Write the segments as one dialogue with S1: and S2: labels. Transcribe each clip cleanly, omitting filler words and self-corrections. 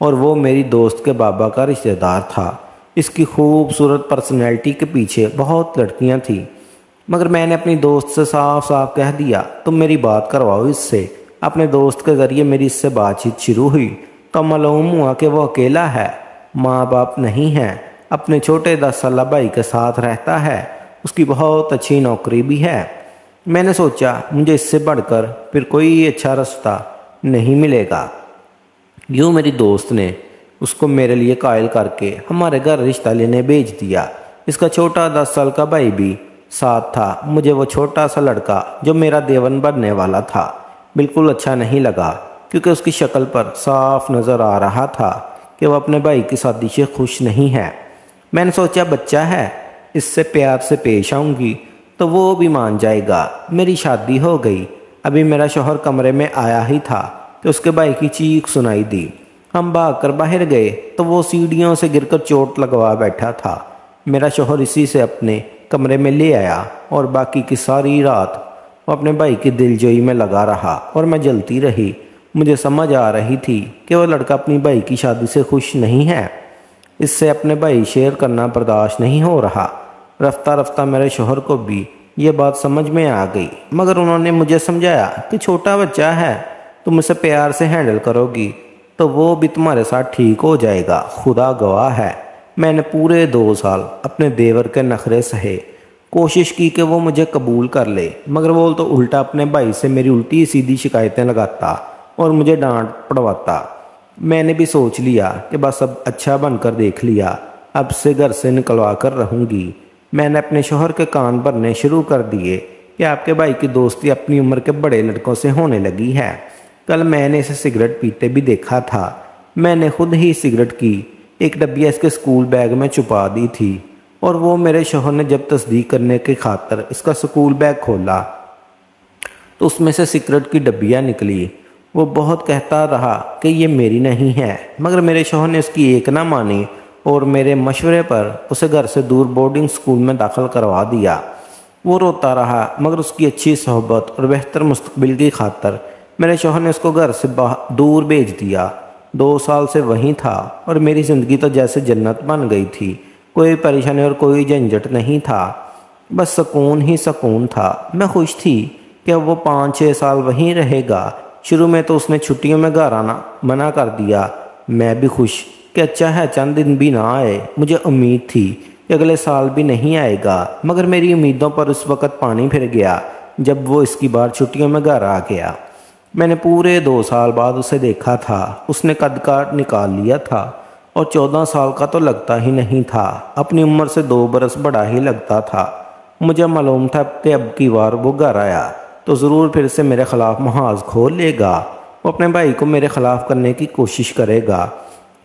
S1: اور وہ میری دوست کے بابا کا رشتہ دار تھا۔ اس کی خوبصورت پرسنالٹی کے پیچھے بہت لڑکیاں تھیں، مگر میں نے اپنی دوست سے صاف صاف کہہ دیا تم میری بات کرواؤ اس سے۔ اپنے دوست کے ذریعے میری اس سے بات چیت شروع ہوئی تو معلوم ہوا کہ وہ اکیلا ہے، ماں باپ نہیں ہیں، اپنے چھوٹے 10 سالہ بھائی کے ساتھ رہتا ہے، اس کی بہت اچھی نوکری بھی ہے۔ میں نے سوچا مجھے اس سے بڑھ کر پھر کوئی اچھا رستہ نہیں ملے گا۔ یوں میری دوست نے اس کو میرے لیے قائل کر کے ہمارے گھر رشتہ لینے بھیج دیا۔ اس کا چھوٹا 10 سال کا بھائی بھی ساتھ تھا۔ مجھے وہ چھوٹا سا لڑکا جو میرا دیور بننے والا تھا بالکل اچھا نہیں لگا، کیونکہ اس کی شکل پر صاف نظر آ رہا تھا کہ وہ اپنے بھائی کی شادی سے خوش نہیں ہے۔ میں نے سوچا بچہ ہے، اس سے پیار سے پیش آؤں گی تو وہ بھی مان جائے گا۔ میری شادی ہو گئی۔ ابھی میرا شوہر کمرے میں آیا ہی تھا کہ اس کے بھائی کی چیخ سنائی دی۔ ہم بھاگ کر باہر گئے تو وہ سیڑھیوں سے گر کر چوٹ لگوا بیٹھا تھا۔ میرا شوہر اسی سے اپنے کمرے میں لے آیا اور باقی کی ساری رات وہ اپنے بھائی کی دلجوئی میں لگا رہا اور میں جلتی رہی۔ مجھے سمجھ آ رہی تھی کہ وہ لڑکا اپنی بھائی کی شادی سے خوش نہیں ہے، اس سے اپنے بھائی شیئر کرنا برداشت نہیں ہو رہا۔ رفتہ رفتہ میرے شوہر کو بھی یہ بات سمجھ میں آ گئی، مگر انہوں نے مجھے سمجھایا کہ چھوٹا بچہ ہے، تم اسے پیار سے ہینڈل کرو گی تو وہ بھی تمہارے ساتھ ٹھیک ہو جائے گا۔ خدا گواہ ہے میں نے پورے 2 سال اپنے دیور کے نخرے سہے، کوشش کی کہ وہ مجھے قبول کر لے، مگر وہ تو الٹا اپنے بھائی سے میری الٹی سیدھی شکایتیں لگاتا اور مجھے ڈانٹ پڑواتا۔ میں نے بھی سوچ لیا کہ بس اب اچھا بن کر دیکھ لیا، اب سے گھر سے نکلوا کر رہوں گی۔ میں نے اپنے شوہر کے کان بھرنے شروع کر دیے کہ آپ کے بھائی کی دوستی اپنی عمر کے بڑے لڑکوں سے ہونے لگی ہے۔ کل میں نے اسے سگریٹ پیتے بھی دیکھا تھا۔ میں نے خود ہی سگریٹ کی ایک ڈبیا اس کے اسکول بیگ میں چھپا دی تھی، اور وہ میرے شوہر نے جب تصدیق کرنے کی خاطر اس کا اسکول بیگ کھولا تو اس میں سے سگریٹ کی ڈبیا نکلی۔ وہ بہت کہتا رہا کہ یہ میری نہیں ہے، مگر میرے شوہر نے اس کی ایک نہ مانی اور میرے مشورے پر اسے گھر سے دور بورڈنگ اسکول میں داخل کروا دیا۔ وہ روتا رہا، مگر اس کی اچھی صحبت اور بہتر مستقبل کی خاطر میرے شوہر نے اس کو گھر سے دور بھیج دیا۔ 2 سال سے وہیں تھا اور میری زندگی تو جیسے جنت بن گئی تھی۔ کوئی پریشانی اور کوئی جھنجھٹ نہیں تھا، بس سکون ہی سکون تھا۔ میں خوش تھی کہ اب وہ 5-6 سال وہیں رہے گا۔ شروع میں تو اس نے چھٹیوں میں گھر آنا منع کر دیا۔ میں بھی خوش کہ اچھا ہے چند دن بھی نہ آئے۔ مجھے امید تھی کہ اگلے سال بھی نہیں آئے گا، مگر میری امیدوں پر اس وقت پانی پھر گیا جب وہ اس کی بار چھٹیوں میں گھر آ گیا۔ میں نے پورے 2 سال بعد اسے دیکھا تھا۔ اس نے قد کاٹ نکال لیا تھا اور 14 سال کا تو لگتا ہی نہیں تھا، اپنی عمر سے 2 برس بڑا ہی لگتا تھا۔ مجھے معلوم تھا کہ اب کی بار وہ گھر آیا تو ضرور پھر سے میرے خلاف محاذ کھول لے گا، وہ اپنے بھائی کو میرے خلاف کرنے کی کوشش کرے گا۔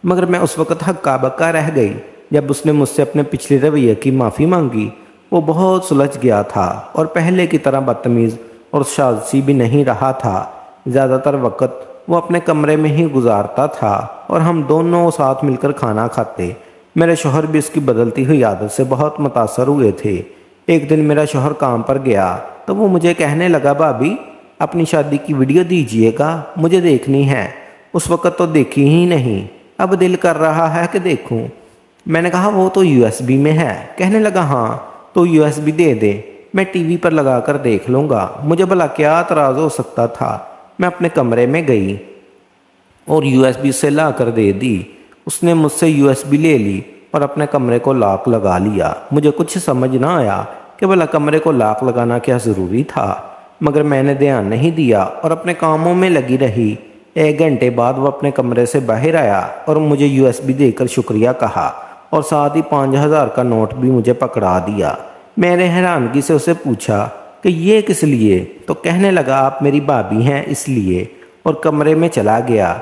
S1: مگر میں اس وقت ہکا بکا رہ گئی جب اس نے مجھ سے اپنے پچھلے رویے کی معافی مانگی۔ وہ بہت سلجھ گیا تھا اور پہلے کی طرح بدتمیز اور شاذی بھی نہیں رہا تھا۔ زیادہ تر وقت وہ اپنے کمرے میں ہی گزارتا تھا اور ہم دونوں ساتھ مل کر کھانا کھاتے۔ میرے شوہر بھی اس کی بدلتی ہوئی عادت سے بہت متاثر ہوئے تھے۔ ایک دن میرا شوہر کام پر گیا تو وہ مجھے کہنے لگا بھابی اپنی شادی کی ویڈیو دیجیے گا، مجھے دیکھنی ہے۔ اس وقت تو دیکھی ہی نہیں، اب دل کر رہا ہے کہ دیکھوں۔ میں نے کہا وہ تو USB میں ہے۔ کہنے لگا ہاں تو USB دے دے، میں ٹی وی پر لگا کر دیکھ لوں گا۔ مجھے بھلا کیا اعتراض ہو سکتا تھا۔ میں اپنے کمرے میں گئی اور USB سے لا کر دے دی۔ اس نے مجھ سے USB لے لی اور اپنے کمرے کو لاک لگا لیا۔ مجھے کچھ سمجھ نہ آیا کہ بھلا کمرے کو لاک لگانا کیا ضروری تھا، مگر میں نے دھیان نہیں دیا اور اپنے کاموں میں لگی رہی۔ 1 گھنٹے بعد وہ اپنے کمرے سے باہر آیا اور مجھے USB دے کر شکریہ کہا اور ساتھ ہی 5000 کا نوٹ بھی مجھے پکڑا دیا۔ میں نے حیرانگی سے اسے پوچھا کہ یہ کس لیے؟ تو کہنے لگا آپ میری بھابی ہیں اس لیے، اور کمرے میں چلا گیا،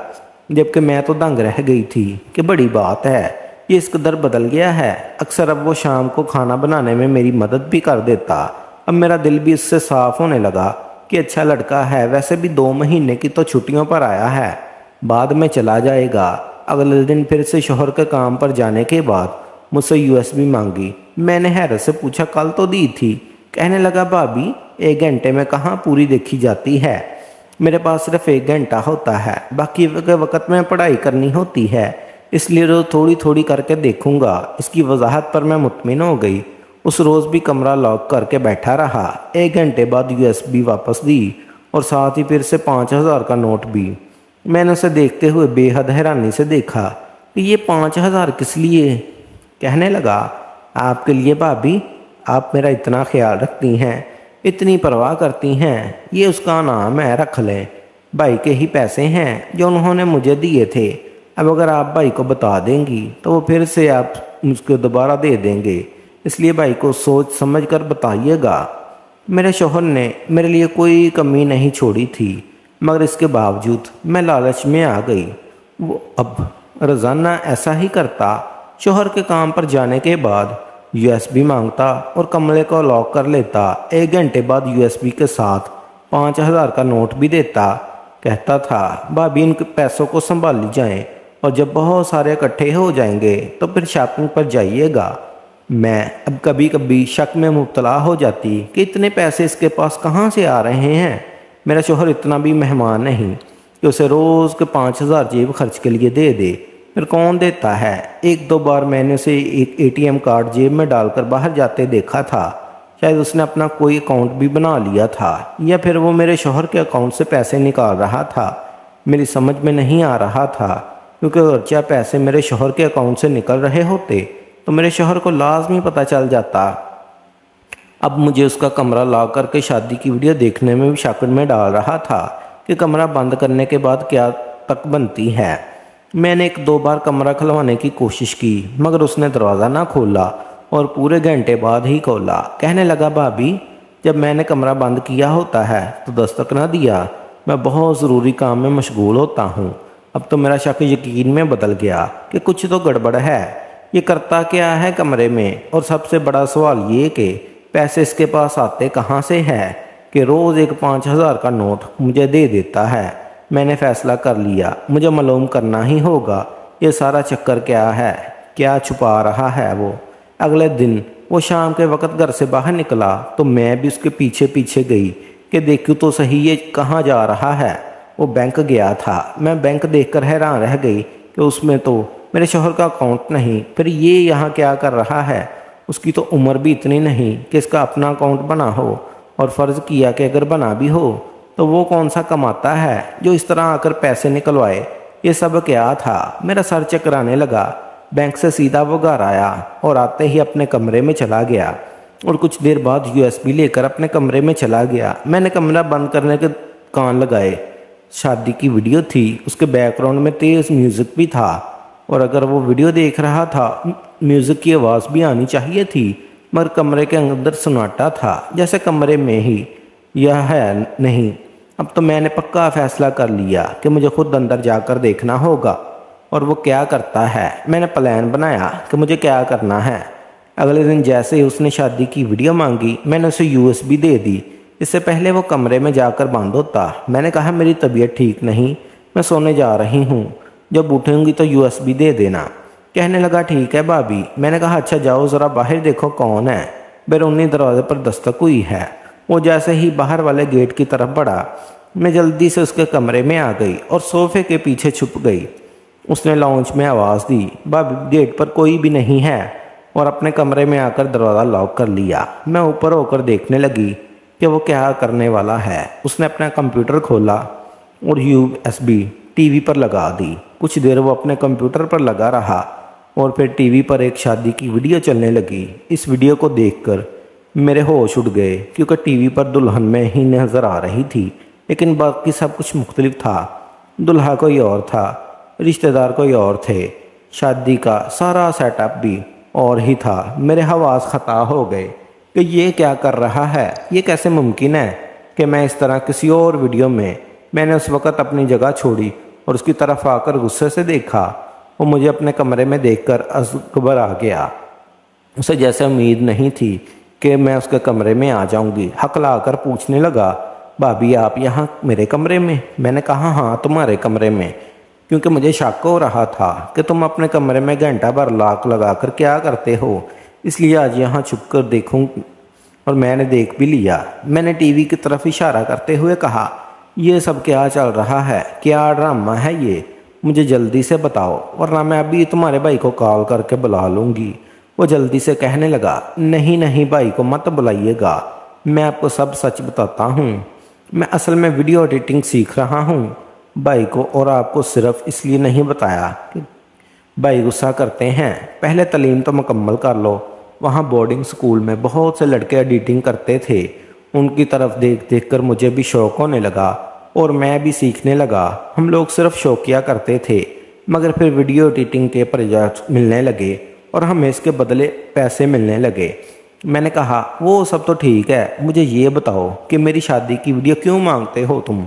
S1: جبکہ میں تو دنگ رہ گئی تھی کہ بڑی بات ہے، یہ اس قدر بدل گیا ہے۔ اکثر اب وہ شام کو کھانا بنانے میں میری مدد بھی کر دیتا۔ اب میرا دل بھی اس سے صاف ہونے لگا کہ اچھا لڑکا ہے، ویسے بھی 2 مہینے کی تو چھٹیوں پر آیا ہے، بعد میں چلا جائے گا۔ اگلے دن پھر سے شوہر کے کام پر جانے کے بعد مجھ سے USB مانگی۔ میں نے حیرت سے پوچھا کل تو دی تھی۔ کہنے لگا بھابی 1 گھنٹے میں کہاں پوری دیکھی جاتی ہے، میرے پاس صرف 1 گھنٹہ ہوتا ہے، باقی کے وقت میں پڑھائی کرنی ہوتی ہے، اس لیے روز تھوڑی تھوڑی کر کے دیکھوں گا۔ اس کی وضاحت پر میں مطمئن ہو گئی۔ اس روز بھی کمرہ لاک کر کے بیٹھا رہا۔ 1 گھنٹے بعد USB واپس دی اور ساتھ ہی پھر سے 5,000 کا نوٹ بھی۔ میں نے اسے دیکھتے ہوئے بے حد حیرانی سے دیکھا کہ یہ 5,000 کس لیے؟ کہنے لگا، آپ کے لیے بھابھی، آپ میرا اتنا خیال رکھتی ہیں، اتنی پرواہ کرتی ہیں، یہ اس کا نام ہے، رکھ لیں۔ بھائی کے ہی پیسے ہیں جو انہوں نے مجھے دیے تھے۔ اب اگر آپ بھائی کو بتا دیں گی تو وہ پھر سے آپ مجھ کو دوبارہ دے دیں گے، اس لیے بھائی کو سوچ سمجھ کر بتائیے گا۔ میرے شوہر نے میرے لیے کوئی کمی نہیں چھوڑی تھی، مگر اس کے باوجود میں لالچ میں آ گئی۔ وہ اب روزانہ ایسا ہی کرتا۔ شوہر کے کام پر جانے کے بعد USB مانگتا اور کمرے کو لاک کر لیتا۔ 1 گھنٹے بعد USB کے ساتھ 5,000 کا نوٹ بھی دیتا۔ کہتا تھا، بھابھی ان کے پیسوں کو سنبھال لی جائیں اور جب بہت سارے اکٹھے ہو جائیں گے تو پھر شاپنگ پر جائیے گا۔ میں اب کبھی کبھی شک میں مبتلا ہو جاتی کہ اتنے پیسے اس کے پاس کہاں سے آ رہے ہیں۔ میرا شوہر اتنا بھی مہمان نہیں کہ اسے روز کے 5,000 جیب خرچ کے لیے دے دے۔ پھر کون دیتا ہے؟ 1-2 بار میں نے اسے ایک ATM کارڈ جیب میں ڈال کر باہر جاتے دیکھا تھا۔ شاید اس نے اپنا کوئی اکاؤنٹ بھی بنا لیا تھا، یا پھر وہ میرے شوہر کے اکاؤنٹ سے پیسے نکال رہا تھا۔ میری سمجھ میں نہیں آ رہا تھا، کیونکہ اگرچہ پیسے میرے شوہر کے اکاؤنٹ سے نکل رہے ہوتے تو میرے شوہر کو لازمی پتہ چل جاتا۔ اب مجھے اس کا کمرہ لا کر کے شادی کی ویڈیو دیکھنے میں بھی شک میں ڈال رہا تھا کہ کمرہ بند کرنے کے بعد کیا تک بنتی ہے۔ میں نے 1-2 بار کمرہ کھلوانے کی کوشش کی، مگر اس نے دروازہ نہ کھولا اور پورے گھنٹے بعد ہی کھولا۔ کہنے لگا، بھابھی، جب میں نے کمرہ بند کیا ہوتا ہے تو دستک نہ دیا، میں بہت ضروری کام میں مشغول ہوتا ہوں۔ اب تو میرا شک یقین میں بدل گیا کہ کچھ تو گڑبڑ ہے۔ یہ کرتا کیا ہے کمرے میں؟ اور سب سے بڑا سوال یہ کہ پیسے اس کے پاس آتے کہاں سے ہے کہ روز ایک 5,000 کا نوٹ مجھے دے دیتا ہے۔ میں نے فیصلہ کر لیا، مجھے معلوم کرنا ہی ہوگا یہ سارا چکر کیا ہے، کیا چھپا رہا ہے وہ۔ اگلے دن وہ شام کے وقت گھر سے باہر نکلا تو میں بھی اس کے پیچھے پیچھے گئی کہ دیکھوں تو صحیح یہ کہاں جا رہا ہے۔ وہ بینک گیا تھا۔ میں بینک دیکھ کر حیران رہ گئی کہ اس میں تو میرے شوہر کا اکاؤنٹ نہیں، پھر یہ یہاں کیا کر رہا ہے؟ اس کی تو عمر بھی اتنی نہیں کہ اس کا اپنا اکاؤنٹ بنا ہو، اور فرض کیا کہ اگر بنا بھی ہو تو وہ کون سا کماتا ہے جو اس طرح آ کر پیسے نکلوائے؟ یہ سب کیا تھا؟ میرا سر چکرانے لگا۔ بینک سے سیدھا وہ گھر آیا اور آتے ہی اپنے کمرے میں چلا گیا، اور کچھ دیر بعد USB لے کر اپنے کمرے میں چلا گیا۔ میں نے کمرہ بند کرنے کے کان لگائے۔ شادی کی ویڈیو تھی، اس کے بیک گراؤنڈ میں تیز میوزک بھی تھا، اور اگر وہ ویڈیو دیکھ رہا تھا میوزک کی آواز بھی آنی چاہیے تھی، مگر کمرے کے اندر سناٹا تھا، جیسے کمرے میں ہی یہ ہے نہیں۔ اب تو میں نے پکا فیصلہ کر لیا کہ مجھے خود اندر جا کر دیکھنا ہوگا اور وہ کیا کرتا ہے۔ میں نے پلان بنایا کہ مجھے کیا کرنا ہے۔ اگلے دن جیسے ہی اس نے شادی کی ویڈیو مانگی، میں نے اسے USB دے دی۔ اس سے پہلے وہ کمرے میں جا کر بند ہوتا، میں نے کہا، میری طبیعت ٹھیک نہیں، میں سونے جا رہی ہوں، جب اٹھوں گی تو USB دے دینا۔ کہنے لگا، ٹھیک ہے بھابھی۔ میں نے کہا، اچھا جاؤ ذرا باہر دیکھو کون ہے۔ بیرونی دروازے پر دستک ہوئی ہے۔ وہ جیسے ہی باہر والے گیٹ کی طرف بڑھا، میں جلدی سے اس کے کمرے میں آ گئی اور صوفے کے پیچھے چھپ گئی۔ اس نے لاؤنج میں آواز دی، بھابھی گیٹ پر کوئی بھی نہیں ہے، اور اپنے کمرے میں آ کر دروازہ لاک کر لیا۔ میں اوپر ہو کر دیکھنے لگی کہ وہ کیا کرنے والا ہے۔ اس نے اپنا کمپیوٹر کھولا اور USB ٹی وی پر لگا دی۔ کچھ دیر وہ اپنے کمپیوٹر پر لگا رہا اور پھر ٹی وی پر ایک شادی کی ویڈیو چلنے لگی۔ اس ویڈیو کو دیکھ کر میرے ہوش اڑ گئے، کیونکہ ٹی وی پر دلہن میں ہی نظر آ رہی تھی، لیکن باقی سب کچھ مختلف تھا۔ دلہا کوئی اور تھا، رشتہ دار کوئی اور تھے، شادی کا سارا سیٹ اپ بھی اور ہی تھا۔ میرے حواس خطا ہو گئے کہ یہ کیا کر رہا ہے، یہ کیسے ممکن ہے کہ میں اس طرح کسی اور ویڈیو میں نے اس وقت اپنی جگہ چھوڑی اور اس کی طرف آ کر غصے سے دیکھا۔ وہ مجھے اپنے کمرے میں دیکھ کر ازگبر آ گیا۔ اسے جیسے امید نہیں تھی کہ میں اس کے کمرے میں آ جاؤں گی۔ ہکلا کر پوچھنے لگا، بھابھی آپ یہاں میرے کمرے میں؟ میں نے کہا، ہاں تمہارے کمرے میں، کیونکہ مجھے شک ہو رہا تھا کہ تم اپنے کمرے میں گھنٹہ بھر لاک لگا کر کیا کرتے ہو، اس لیے آج یہاں چھپ کر دیکھوں، اور میں نے دیکھ بھی لیا۔ میں نے ٹی وی کی طرف اشارہ کرتے ہوئے کہا، یہ سب کیا چل رہا ہے؟ کیا ڈرامہ ہے یہ؟ مجھے جلدی سے بتاؤ ورنہ میں ابھی تمہارے بھائی کو کال کر کے بلا لوں گی۔ وہ جلدی سے کہنے لگا، نہیں نہیں بھائی کو مت بلائیے گا، میں آپ کو سب سچ بتاتا ہوں، میں اصل میں ویڈیو ایڈیٹنگ سیکھ رہا ہوں۔ بھائی کو اور آپ کو صرف اس لیے نہیں بتایا کہ بھائی غصہ کرتے ہیں، پہلے تعلیم تو مکمل کر لو۔ وہاں بورڈنگ سکول میں بہت سے لڑکے ایڈیٹنگ کرتے تھے، ان کی طرف دیکھ دیکھ کر مجھے بھی شوق ہونے لگا اور میں بھی سیکھنے لگا۔ ہم لوگ صرف شوقیہ کرتے تھے، مگر پھر ویڈیو ایڈیٹنگ کے پروجیکٹ ملنے لگے اور ہمیں اس کے بدلے پیسے ملنے لگے۔ میں نے کہا وہ سب تو ٹھیک ہے، مجھے یہ بتاؤ کہ میری شادی کی ویڈیو کیوں مانگتے ہو تم؟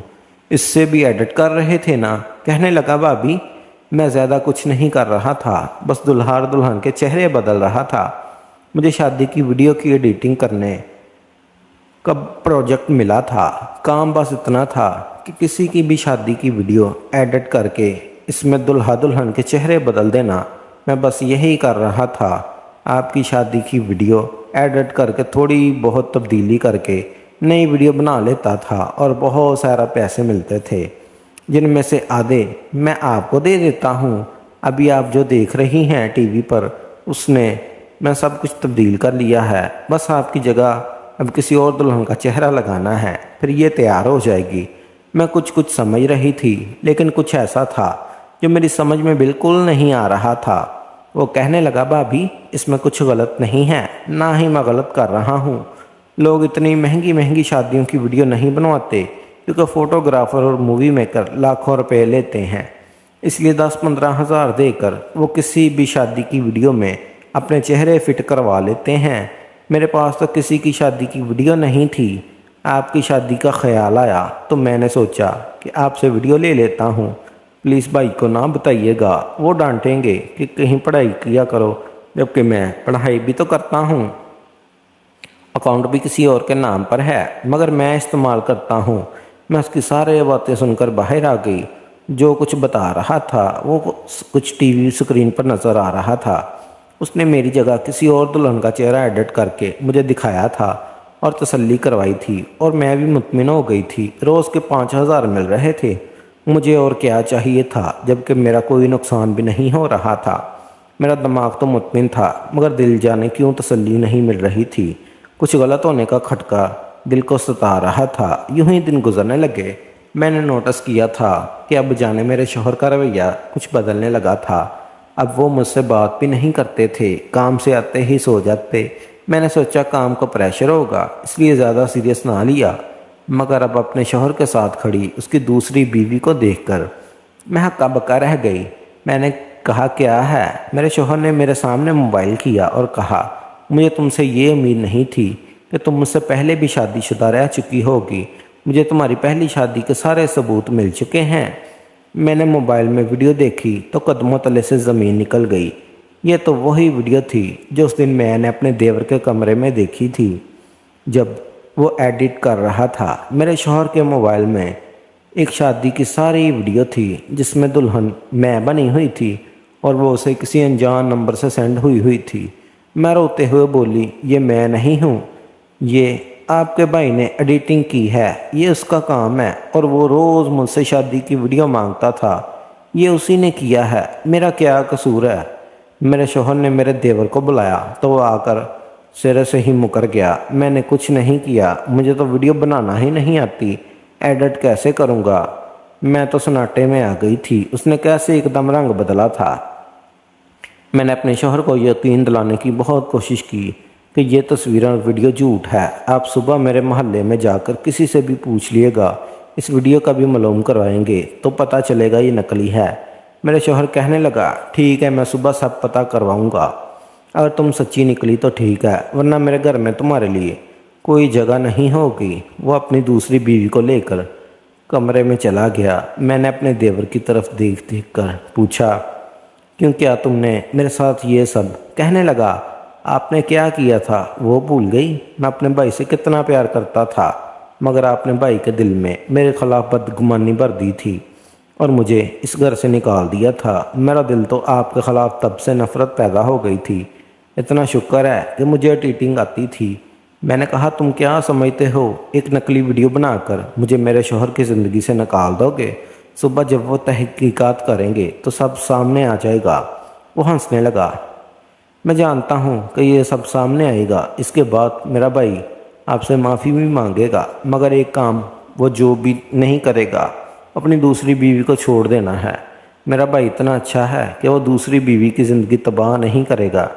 S1: اس سے بھی ایڈٹ کر رہے تھے نا؟ کہنے لگا، بھابھی میں زیادہ کچھ نہیں کر رہا تھا، بس دلہا اور دلہن کے چہرے بدل رہا تھا۔ مجھے شادی کی ویڈیو کی ایڈیٹنگ کرنے کا پروجیکٹ ملا تھا، کام بس اتنا تھا کہ کسی کی بھی شادی کی ویڈیو ایڈٹ کر کے اس میں دلہا دلہن کے چہرے بدل دینا۔ میں بس یہی کر رہا تھا، آپ کی شادی کی ویڈیو ایڈٹ کر کے تھوڑی بہت تبدیلی کر کے نئی ویڈیو بنا لیتا تھا اور بہت سارا پیسے ملتے تھے، جن میں سے آدھے میں آپ کو دے دیتا ہوں۔ ابھی آپ جو دیکھ رہی ہیں ٹی وی پر، اس میں سب کچھ تبدیل کر لیا ہے، بس آپ کی جگہ اب کسی اور دلہن کا چہرہ لگانا ہے، پھر یہ تیار ہو جائے گی۔ میں کچھ سمجھ رہی تھی، لیکن کچھ ایسا تھا جو میری سمجھ میں بالکل نہیں آ رہا تھا۔ وہ کہنے لگا، بھابھی اس میں کچھ غلط نہیں ہے، نہ ہی میں غلط کر رہا ہوں۔ لوگ اتنی مہنگی مہنگی شادیوں کی ویڈیو نہیں بنواتے، کیونکہ فوٹوگرافر اور مووی میکر لاکھوں روپے لیتے ہیں، اس لیے 10-15 ہزار دے کر وہ کسی بھی شادی کی ویڈیو میں اپنے چہرے فٹ کروا لیتے ہیں۔ میرے پاس تو کسی کی شادی کی ویڈیو نہیں تھی، آپ کی شادی کا خیال آیا تو میں نے سوچا کہ آپ سے ویڈیو لے لیتا ہوں۔ پلیز بھائی کو نہ بتائیے گا، وہ ڈانٹیں گے کہ کہیں پڑھائی کیا کرو، جبکہ میں پڑھائی بھی تو کرتا ہوں، اکاؤنٹ بھی کسی اور کے نام پر ہے، مگر میں استعمال کرتا ہوں۔ میں اس کی سارے باتیں سن کر باہر آ گئی۔ جو کچھ بتا رہا تھا وہ کچھ ٹی وی سکرین پر نظر آ رہا تھا۔ اس نے میری جگہ کسی اور دلہن کا چہرہ ایڈٹ کر کے مجھے دکھایا تھا اور تسلی کروائی تھی، اور میں بھی مطمئن ہو گئی تھی۔ روز کے 5,000 مل رہے تھے، مجھے اور کیا چاہیے تھا، جبکہ میرا کوئی نقصان بھی نہیں ہو رہا تھا۔ میرا دماغ تو مطمئن تھا، مگر دل جانے کیوں تسلی نہیں مل رہی تھی۔ کچھ غلط ہونے کا کھٹکا دل کو ستا رہا تھا۔ یوں ہی دن گزرنے لگے۔ میں نے نوٹس کیا تھا کہ اب جانے میرے شوہر کا رویہ کچھ بدلنے لگا تھا۔ اب وہ مجھ سے بات بھی نہیں کرتے تھے، کام سے آتے ہی سو جاتے۔ میں نے سوچا کام کا پریشر ہوگا، اس لیے زیادہ سیریس نہ لیا، مگر اب اپنے شوہر کے ساتھ کھڑی اس کی دوسری بیوی کو دیکھ کر میں ہکا بکا رہ گئی۔ میں نے کہا، کیا ہے؟ میرے شوہر نے میرے سامنے موبائل کیا اور کہا، مجھے تم سے یہ امید نہیں تھی کہ تم مجھ سے پہلے بھی شادی شدہ رہ چکی ہوگی۔ مجھے تمہاری پہلی شادی کے سارے ثبوت مل چکے ہیں۔ میں نے موبائل میں ویڈیو دیکھی تو قدموں تلے سے زمین نکل گئی۔ یہ تو وہی ویڈیو تھی جو اس دن میں نے اپنے دیور کے کمرے میں دیکھی تھی، جب وہ ایڈٹ کر رہا تھا۔ میرے شوہر کے موبائل میں ایک شادی کی ساری ویڈیو تھی جس میں دلہن میں بنی ہوئی تھی اور وہ اسے کسی انجان نمبر سے سینڈ ہوئی تھی۔ میں روتے ہوئے بولی، یہ میں نہیں ہوں، یہ آپ کے بھائی نے ایڈیٹنگ کی ہے، یہ اس کا کام ہے، اور وہ روز مجھ سے شادی کی ویڈیو مانگتا تھا، یہ اسی نے کیا ہے، میرا کیا قصور ہے؟ میرے شوہر نے میرے دیور کو بلایا تو وہ آ کر سرے سے ہی مکر گیا۔ میں نے کچھ نہیں کیا، مجھے تو ویڈیو بنانا ہی نہیں آتی، ایڈٹ کیسے کروں گا؟ میں تو سناٹے میں آ گئی تھی، اس نے کیسے ایک دم رنگ بدلا تھا۔ میں نے اپنے شوہر کو یقین دلانے کی بہت کوشش کی کہ یہ تصویریں اور ویڈیو جھوٹ ہے۔ آپ صبح میرے محلے میں جا کر کسی سے بھی پوچھ لیے گا، اس ویڈیو کا بھی معلوم کروائیں گے تو پتہ چلے گا یہ نکلی ہے۔ میرے شوہر کہنے لگا، ٹھیک ہے، میں صبح سب پتہ کرواؤں گا، اگر تم سچی نکلی تو ٹھیک ہے، ورنہ میرے گھر میں تمہارے لیے کوئی جگہ نہیں ہوگی۔ وہ اپنی دوسری بیوی کو لے کر کمرے میں چلا گیا۔ میں نے اپنے دیور کی طرف دیکھ کر پوچھا، کیوں کیا تم نے میرے ساتھ یہ سب؟ کہنے لگا، آپ نے کیا کیا تھا وہ بھول گئی؟ میں اپنے بھائی سے کتنا پیار کرتا تھا، مگر آپ نے بھائی کے دل میں میرے خلاف بدگمانی بھر دی تھی اور مجھے اس گھر سے نکال دیا تھا۔ میرا دل تو آپ کے خلاف تب سے نفرت پیدا ہو گئی تھی۔ اتنا شکر ہے کہ مجھے ایڈیٹنگ آتی تھی، میں نے کہا تم کیا سمجھتے ہو، ایک نقلی ویڈیو بنا کر مجھے میرے شوہر کی زندگی سے نکال دو گے؟ صبح جب وہ تحقیقات کریں گے تو سب سامنے آ جائے گا۔ وہ ہنسنے لگا۔ میں جانتا ہوں کہ یہ سب سامنے آئے گا، اس کے بعد میرا بھائی آپ سے معافی بھی مانگے گا، مگر ایک کام وہ جو بھی نہیں کرے گا، اپنی دوسری بیوی کو چھوڑ دینا ہے۔ میرا بھائی اتنا اچھا ہے کہ وہ دوسری بیوی کی زندگی تباہ نہیں کرے گا،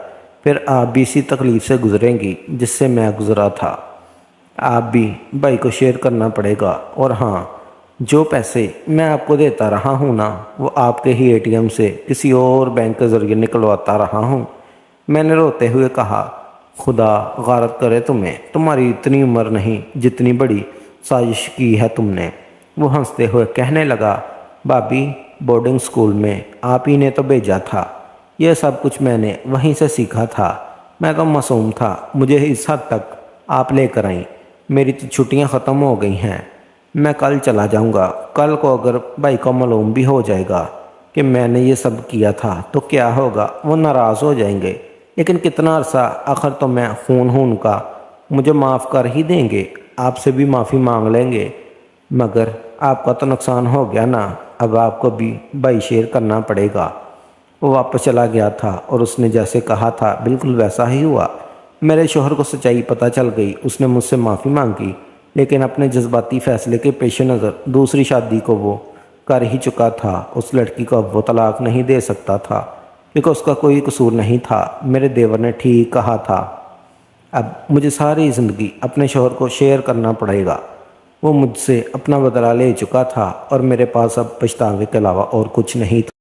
S1: پھر آپ بھی اسی تکلیف سے گزریں گی جس سے میں گزرا تھا۔ آپ بھی بھائی کو شیئر کرنا پڑے گا، اور ہاں، جو پیسے میں آپ کو دیتا رہا ہوں نا، وہ آپ کے ہی ATM سے کسی اور بینک کے ذریعے نکلواتا رہا ہوں۔ میں نے روتے ہوئے کہا، خدا غارت کرے تمہیں، تمہاری اتنی عمر نہیں جتنی بڑی سازش کی ہے تم نے۔ وہ ہنستے ہوئے کہنے لگا، بھابی بورڈنگ سکول میں آپ ہی نے تو بھیجا تھا، یہ سب کچھ میں نے وہیں سے سیکھا تھا۔ میں تو معصوم تھا، مجھے اس حد تک آپ لے کر آئیں۔ میری تو چھٹیاں ختم ہو گئی ہیں، میں کل چلا جاؤں گا۔ کل کو اگر بھائی کو معلوم بھی ہو جائے گا کہ میں نے یہ سب کیا تھا تو کیا ہوگا، وہ ناراض ہو جائیں گے۔ لیکن کتنا عرصہ، آخر تو میں خون ہوں ان کا، مجھے معاف کر ہی دیں گے، آپ سے بھی معافی مانگ لیں گے۔ مگر آپ کا تو نقصان ہو گیا نا، اب آپ کو بھی بھائی شیئر کرنا پڑے گا۔ وہ واپس چلا گیا تھا اور اس نے جیسے کہا تھا بالکل ویسا ہی ہوا۔ میرے شوہر کو سچائی پتہ چل گئی، اس نے مجھ سے معافی مانگی، لیکن اپنے جذباتی فیصلے کے پیش نظر دوسری شادی کو وہ کر ہی چکا تھا۔ اس لڑکی کو اب وہ طلاق نہیں دے سکتا تھا کیونکہ اس کا کوئی قصور نہیں تھا۔ میرے دیور نے ٹھیک کہا تھا، اب مجھے ساری زندگی اپنے شوہر کو شیئر کرنا پڑے گا۔ وہ مجھ سے اپنا بدلہ لے چکا تھا اور میرے پاس اب پچھتاوے کے علاوہ اور کچھ نہیں تھا۔